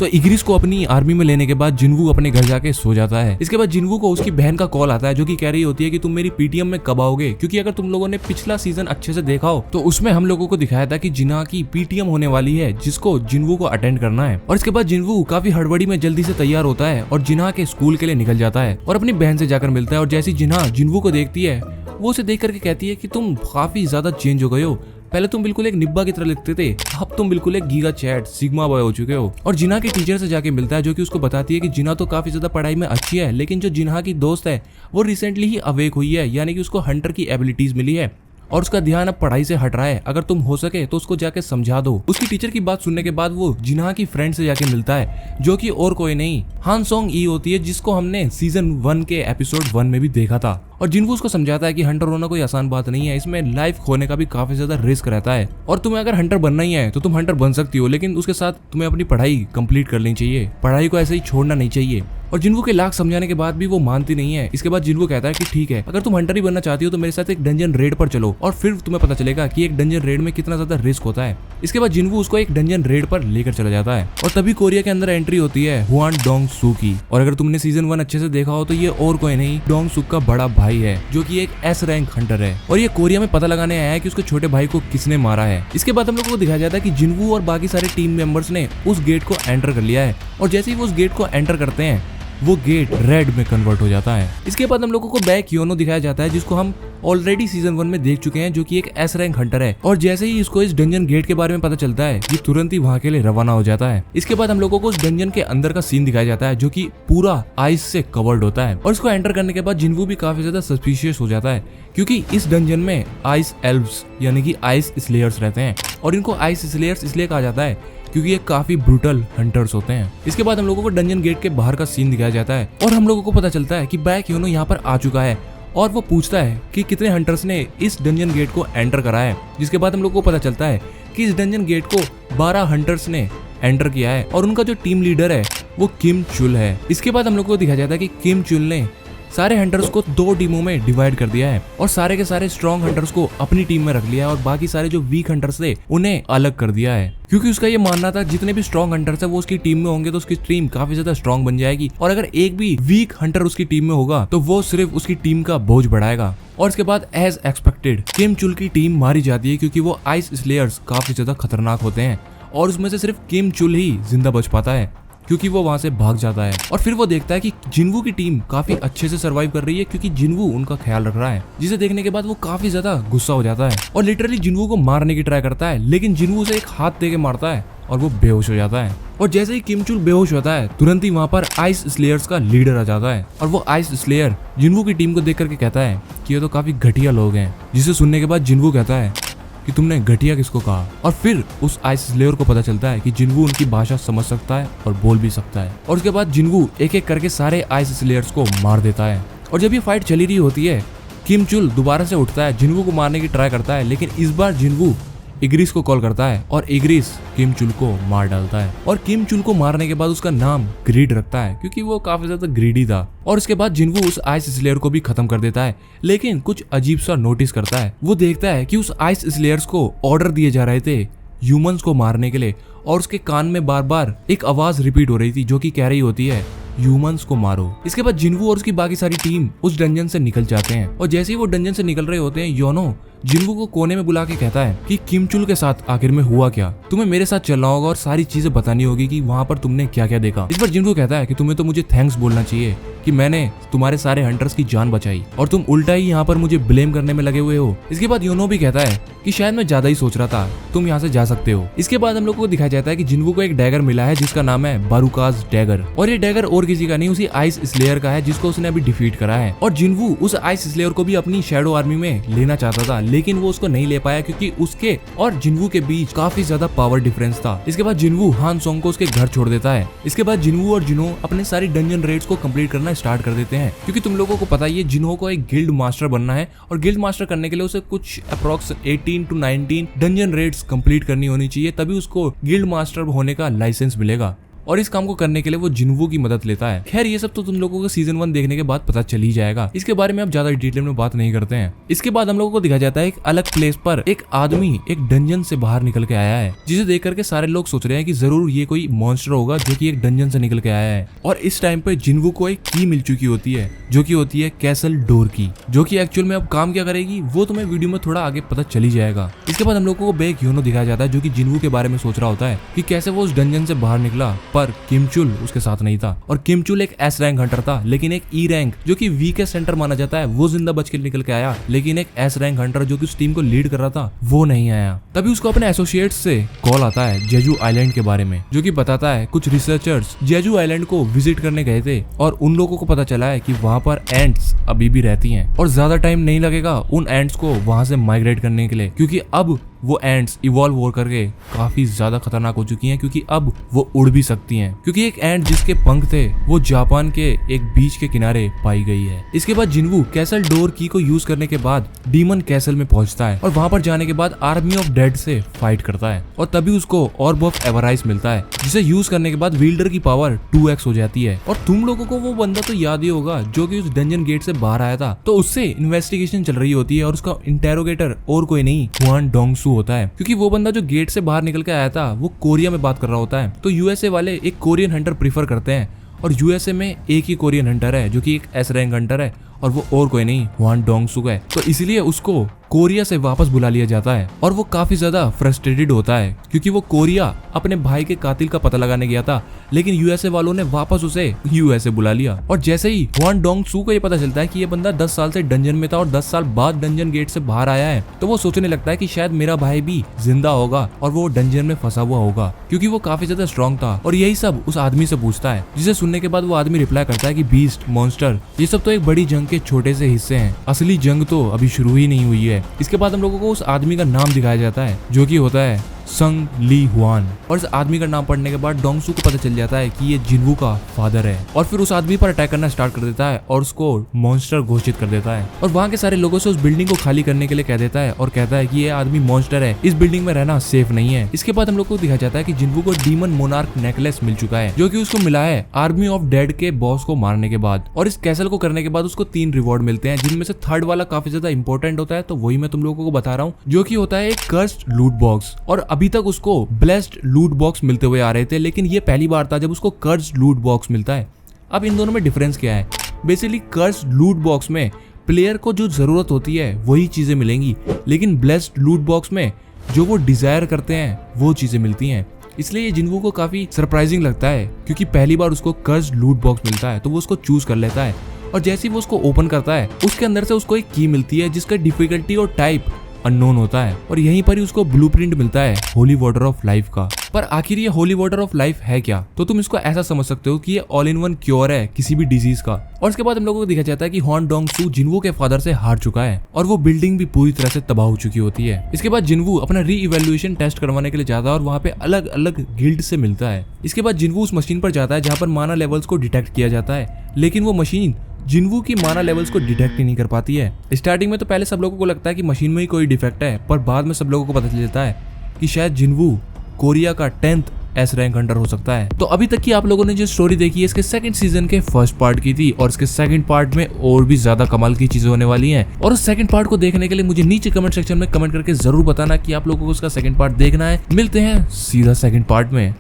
तो इग्रिस को अपनी आर्मी में लेने के बाद जिनवू अपने घर जाके सो जाता है। इसके बाद जिनवू को उसकी बहन का कॉल आता है जो कि कह रही होती है कि तुम मेरी पीटीएम में कब आओगे, क्योंकि अगर तुम लोगों ने पिछला सीजन अच्छे से देखा हो तो उसमें हम लोगों को दिखाया था कि जिना की पीटीएम होने वाली है जिसको जिनवू को अटेंड करना है। और इसके बाद जिनवू काफी हड़बड़ी में जल्दी से तैयार होता है और जिना के स्कूल के लिए निकल जाता है और अपनी बहन से जाकर मिलता है। और जैसी जिना जिनवू को देखती है वो उसे देख करके कहती है कि तुम काफी ज्यादा चेंज हो गए हो, पहले तुम बिल्कुल एक निब्बा की तरह लिखते थे, अब तुम बिल्कुल एक गीगा चैट सिग्मा बॉय हो चुके हो। और जिना के टीचर से जाके मिलता है जो कि उसको बताती है कि जिना तो काफी ज्यादा पढ़ाई में अच्छी है, लेकिन जो जिना की दोस्त है वो रिसेंटली ही अवेक हुई है, यानी कि उसको हंटर की एबिलिटीज मिली है और उसका ध्यान अब पढ़ाई से हट रहा है। अगर तुम हो सके तो उसको जाके समझा दो। उसकी टीचर की बात सुनने के बाद वो जिना की फ्रेंड से जाके मिलता है जो कि और कोई नहीं हान सोंग ई होती है, जिसको हमने सीजन 1 के एपिसोड 1 में भी देखा था। और जिनवू उसको समझाता है कि हंटर होना कोई आसान बात नहीं है, इसमें लाइफ खोने का भी काफी ज्यादा रिस्क रहता है और तुम्हें अगर हंटर बनना ही है तो तुम हंटर बन सकती हो, लेकिन उसके साथ तुम्हें अपनी पढ़ाई कंप्लीट कर लेनी चाहिए, पढ़ाई को ऐसे ही छोड़ना नहीं चाहिए। और जिनवू के लाख समझाने के बाद भी वो मानती नहीं है। इसके बाद जिनवू कहता है कि ठीक है, अगर तुम हंटर ही बनना चाहती हो तो मेरे साथ एक डंजन रेड पर चलो और फिर तुम्हें पता चलेगा कि एक डंजन रेड में कितना ज्यादा रिस्क होता है। इसके बाद जिनवू उसको एक डंजन रेड पर लेकर चला जाता है और तभी कोरिया के अंदर एंट्री होती है हुआन डोंग सू की। और अगर तुमने सीजन 1 अच्छे से देखा हो तो ये और कोई नहीं डोंग सुक का बड़ा भाई है जो कि एक एस रैंक हंटर है और ये कोरिया में पता लगाने आया है कि उसके छोटे भाई को किसने मारा है। इसके बाद हम लोगों को दिखाया जाता है कि जिनवू और बाकी सारे टीम मेंबर्स ने उस गेट को एंटर कर लिया है और जैसे ही वो उस गेट को एंटर करते हैं वो गेट रेड में कन्वर्ट हो जाता है। इसके बाद हम लोगों को बैक योनो दिखाया जाता है जिसको हम ऑलरेडी सीजन 1 में देख चुके हैं, जो कि एक एस रैंक हंटर है। और जैसे ही इसको इस डंजन गेट के बारे में पता चलता है ये तुरंत ही वहां के लिए रवाना हो जाता है। इसके बाद हम लोगों को उस डंजन के अंदर का सीन दिखाया जाता है जो कि पूरा आइस से कवर्ड होता है। और इसको एंटर करने के बाद जिनवू भी काफी ज्यादा सस्पिशियस हो जाता है क्योंकि इस डंजन में आइस एल्व्स यानी कि आइस स्लेयर्स रहते हैं और इनको आइस स्लेयर्स इसलिए कहा जाता है क्योंकि ये काफी ब्रूटल हंटर्स होते हैं। इसके बाद हम लोगों को डंजन गेट के बाहर का सीन दिखाया जाता है और हम लोगों को पता चलता है कि बैक योनो यहाँ पर आ चुका है और वो पूछता है कि कितने हंटर्स ने इस डंजन गेट को एंटर करा है। जिसके बाद हम लोगों को पता चलता है कि इस डंजन गेट को 12 हंटर्स ने एंटर किया है और उनका जो टीम लीडर है वो किम चुल है। इसके बाद हम लोगों को दिखाया जाता है कि किम चुल ने सारे हंटर्स को 2 टीमों में डिवाइड कर दिया है और सारे के सारे स्ट्रॉन्ग हंटर्स को अपनी टीम में रख लिया है और बाकी सारे जो वीक हंटर्स थे उन्हें अलग कर दिया है, क्योंकि उसका ये मानना था जितने भी स्ट्रॉन्ग हंटर्स है वो उसकी टीम में होंगे तो उसकी टीम काफी ज्यादा स्ट्रॉन्ग बन जाएगी और अगर एक भी वीक हंटर उसकी टीम में होगा तो वो सिर्फ उसकी टीम का बोझ बढ़ाएगा। और इसके बाद एज एक्सपेक्टेड किम चुल की टीम मारी जाती है क्योंकि वो आइस स्लेयर्स काफी ज्यादा खतरनाक होते हैं और उसमें से सिर्फ किम चुल ही जिंदा बच पाता है क्योंकि वो वहां से भाग जाता है। और फिर वो देखता है कि जिनवू की टीम काफी अच्छे से सरवाइव कर रही है क्योंकि जिनवू उनका ख्याल रख रहा है, जिसे देखने के बाद वो काफी ज्यादा गुस्सा हो जाता है और लिटरली जिनवू को मारने की ट्राई करता है, लेकिन जिनवू उसे एक हाथ दे के मारता है और वो बेहोश हो जाता है। और जैसे ही किम चुल बेहोश होता है तुरंत ही वहां पर आइस स्लेयर्स का लीडर आ जाता है और वो आइस स्लेयर जिनवू की टीम को देख करके कहता है कि ये तो काफी घटिया लोग हैं, जिसे सुनने के बाद जिनवू कहता है कि तुमने घटिया किसको कहा। और फिर उस आइस स्लेयर को पता चलता है कि जिनवू उनकी भाषा समझ सकता है और बोल भी सकता है और उसके बाद जिनवू एक एक करके सारे आइस स्लेयर्स को मार देता है। और जब ये फाइट चली रही होती है किम चुल दोबारा से उठता है, जिनवू को मारने की ट्राई करता है, लेकिन इस बार जिनवू इग्रिस को कॉल करता है और इग्रिस किम चुल को मार डालता है और किम चुल को मारने के बाद उसका नाम ग्रीड रखता है क्योंकि वो काफी ज्यादा ग्रीडी था। और उसके बाद जिनवू उस आइस स्लेयर को भी खत्म कर देता है, लेकिन कुछ अजीब सा नोटिस करता है। वो देखता है कि उस आइस स्लेयर्स को ऑर्डर दिए जा रहे थे ह्यूमंस को मारने के लिए और उसके कान में बार बार एक आवाज रिपीट हो रही थी जो कि कह रही होती है ह्यूमंस को मारो। इसके बाद जिनवू और उसकी बाकी सारी टीम उस डंजन से निकल जाते हैं और जैसे ही वो डंजन से निकल रहे होते हैं योनो जिनवू को कोने में बुला के कहता है कि किम चुल के साथ आखिर में हुआ क्या, तुम्हें मेरे साथ चलना होगा और सारी चीजें बतानी होगी कि वहाँ पर तुमने क्या क्या देखा। इस पर जिनवू कहता है कि तुम्हें तो मुझे थैंक्स बोलना चाहिए कि मैंने तुम्हारे सारे हंटर्स की जान बचाई और तुम उल्टा ही यहाँ पर मुझे ब्लेम करने में लगे हुए हो। इसके बाद योनो भी कहता है कि शायद मैं ज्यादा ही सोच रहा था, तुम यहाँ से जा सकते हो। इसके बाद हम लोग को दिखाया जाता है कि जिनवू को एक डैगर मिला है जिसका नाम है बारूकाज डैगर और ये डैगर और किसी का नहीं उसी आइस स्लेयर का है जिसको उसने अभी डिफीट करा है। और जिनवू उस आइस स्लेयर को भी अपनी शैडो आर्मी में लेना चाहता था, लेकिन वो उसको नहीं ले पाया क्योंकि उसके और जिनवू के बीच काफी ज्यादा पावर डिफरेंस था। इसके बाद जिनवू हान सोंग को उसके घर छोड़ देता है। इसके बाद जिनवू और जिनो अपने सारी डंजन रेड्स को कंप्लीट करना स्टार्ट कर देते हैं क्योंकि तुम लोगों को पता ही है जिनो को एक गिल्ड मास्टर बनना है और गिल्ड मास्टर करने के लिए उसे कुछ approx 18 to 19 dungeon raids complete करनी होनी चाहिए, तभी उसको गिल्ड मास्टर होने का लाइसेंस मिलेगा। और इस काम को करने के लिए वो जिन्वू की मदद लेता है। खैर ये सब तो तुम लोगों को सीजन 1 देखने के बाद पता चल ही जाएगा, इसके बारे में अब ज्यादा डिटेल में बात नहीं करते हैं। इसके बाद हम लोगों को दिखाया जाता है एक अलग प्लेस पर एक आदमी एक डंजन से बाहर निकल के आया है, जिसे देख करके सारे लोग सोच रहे हैं कि जरूर ये कोई मॉन्स्टर होगा जो कि एक डंजन से निकल के आया है। और इस टाइम पे जिन्वू को एक की मिल चुकी होती है जो कि होती है कैसल डोर की, जो कि एक्चुअल में अब काम क्या करेगी वो तुम्हें वीडियो में थोड़ा आगे पता चल ही जाएगा। इसके बाद हम लोगों को बेक ह्यूनो दिखाया जाता है जो कि जिन्वू के बारे में सोच रहा होता है कि कैसे वो उस डंजन से बाहर निकला, पर किमचुल उसके साथ नहीं था। और किमचुल एक एस रैंक हंटर था, लेकिन एक ई रैंक जो कि वीकेस्ट सेंटर माना जाता है वो जिंदा बच के निकल के आया, लेकिन एक एस रैंक हंटर जो कि उस टीम को लीड कर रहा था वो नहीं आया। तभी उसको अपने एसोसिएट्स से कॉल आता है जेजू आइलैंड के बारे में, जो कि बताता है कुछ रिसर्चर्स जेजू आइलैंड को विजिट करने गए थे और उन लोगों को पता चला है कि वहाँ पर एंट्स अभी भी रहती हैं और ज्यादा टाइम नहीं लगेगा उन एंट्स को वहां से माइग्रेट करने के लिए, क्योंकि अब वो एंट्स इवॉल्व हो करके काफी ज्यादा खतरनाक हो चुकी हैं, क्योंकि अब वो उड़ भी सकती हैं। क्योंकि एक एंट जिसके पंख थे वो जापान के एक बीच के किनारे पाई गई है। इसके बाद जिन्वू कैसल डोर की को यूज करने के बाद डीमन कैसल में पहुंचता है और वहां पर जाने के बाद आर्मी ऑफ डेड से फाइट करता है और तभी उसको ऑर्ब ऑफ एवराइज मिलता है, जिसे यूज करने के बाद विल्डर की पावर 2x हो जाती है। और तुम लोगों को वो बंदा तो याद ही होगा जो कि उस डंजन गेट से बाहर आया था, तो उससे इन्वेस्टिगेशन चल रही होती है और उसका इंटेरोगेटर और कोई नहीं हुआन डोंगसू होता है, क्योंकि वो बंदा जो गेट से बाहर निकल के आया था वो कोरिया में बात कर रहा होता है। तो यूएसए वाले एक कोरियन हंटर प्रीफर करते हैं और यूएसए में एक ही कोरियन हंटर है जो कि एक एस रैंक हंटर है और वो और कोई नहीं हुआन डोंगसू है। तो इसलिए उसको कोरिया से वापस बुला लिया जाता है और वो काफी ज्यादा फ्रस्ट्रेटेड होता है क्योंकि वो कोरिया अपने भाई के कातिल का पता लगाने गया था, लेकिन यूएसए वालों ने वापस उसे यूएसए बुला लिया। और जैसे ही हुआन डोंगसू को ये पता चलता है कि ये बंदा 10 साल से डंजन में था और 10 साल बाद डंजन गेट से बाहर आया है, तो वो सोचने लगता है कि शायद मेरा भाई भी जिंदा होगा और वो डंजन में फंसा हुआ होगा, क्योंकि वो काफी ज्यादा स्ट्रॉन्ग था। और यही सब उस आदमी से पूछता है, जिसे सुनने के बाद वो आदमी रिप्लाई करता है कि बीस्ट, मॉन्स्टर, ये सब तो एक बड़ी जंग के छोटे से हिस्से हैं, असली जंग तो अभी शुरू ही नहीं हुई है। इसके बाद हम लोगों को उस आदमी का नाम दिखाया जाता है जो कि होता है संग ली हुआन। और इस आदमी का नाम पढ़ने के बाद डोंगसू को पता चल जाता है कि ये जिन्वू का फादर है और फिर उस आदमी पर अटैक करना स्टार्ट कर देता है और उसको मॉन्स्टर घोषित कर देता है और वहाँ के सारे लोगों से उस बिल्डिंग को खाली करने के लिए कह देता है और कहता है कि ये आदमी मॉन्स्टर है, इस बिल्डिंग में रहना सेफ नहीं है। इसके बाद हम लोग को दिखाया जाता है कि जिन्वू को डीमन मोनार्क नेकलेस मिल चुका है जो कि उसको मिला है आर्मी ऑफ डेड के बॉस को मारने के बाद। और इस कैसल को करने के बाद उसको 3 रिवॉर्ड मिलते हैं, जिनमें से थर्ड वाला काफी ज्यादा इंपॉर्टेंट होता है, तो वही मैं तुम लोगों को बता रहा हूँ, जो कि होता है एक कर्स्ड लूट बॉक्स। और अभी तक उसको ब्लेस्ड लूट बॉक्स मिलते हुए आ रहे थे, लेकिन ये पहली बार था जब उसको कर्स्ड लूट बॉक्स मिलता है। अब इन दोनों में डिफरेंस क्या है? बेसिकली कर्स्ड लूट बॉक्स में प्लेयर को जो जरूरत होती है वही चीजें मिलेंगी, लेकिन ब्लेस्ड लूट बॉक्स में जो वो डिजायर करते हैं वो चीजें मिलती हैं। इसलिए ये जिन्वू को काफी सरप्राइजिंग लगता है, क्योंकि पहली बार उसको कर्स्ड लूट बॉक्स मिलता है तो वो उसको चूज कर लेता है। और जैसे ही वो उसको ओपन करता है उसके अंदर से उसको एक की मिलती है जिसका डिफिकल्टी और टाइप अननोन होता है और यहीं पर ही उसको ब्लूप्रिंट मिलता है होली वाटर ऑफ लाइफ का। पर आखिर ये होली वाटर ऑफ लाइफ है क्या? तो तुम इसको ऐसा समझ सकते हो कि ये ऑल इन वन क्योर है किसी भी डिजीज का। और इसके बाद हम लोगों को दिखा जाता है कि हुआन डोंगसू जिन्वू के फादर से हार चुका है और वो बिल्डिंग भी पूरी तरह से तबाह हो चुकी होती है। इसके बाद जिन्वू अपना री इवेल्युएशन टेस्ट करवाने के लिए जाता है और वहाँ पे अलग अलग गिल्ड से मिलता है। इसके बाद जिन्वू उस मशीन पर जाता है जहाँ पर माना लेवल्स को डिटेक्ट किया जाता है, लेकिन वो मशीन जिन्वू की माना लेवल्स को डिटेक्ट ही नहीं कर पाती है। स्टार्टिंग में तो पहले सब लोगों को लगता है कि मशीन में ही कोई डिफेक्ट है, पर बाद में सब लोगों को पता चल जाता है कि शायद जिन्वू कोरिया का 10th एस रैंक हंटर हो सकता है। तो अभी तक की आप लोगों ने जो स्टोरी देखी है इसके सेकंड सीजन के फर्स्ट पार्ट की थी और इसके सेकंड पार्ट में और भी ज्यादा कमाल की चीजें होने वाली हैं। और उस सेकंड पार्ट को देखने के लिए मुझे नीचे कमेंट सेक्शन में कमेंट करके जरूर बताना कि आप लोगों को उसका सेकंड पार्ट देखना है। मिलते हैं सीधा सेकंड पार्ट में।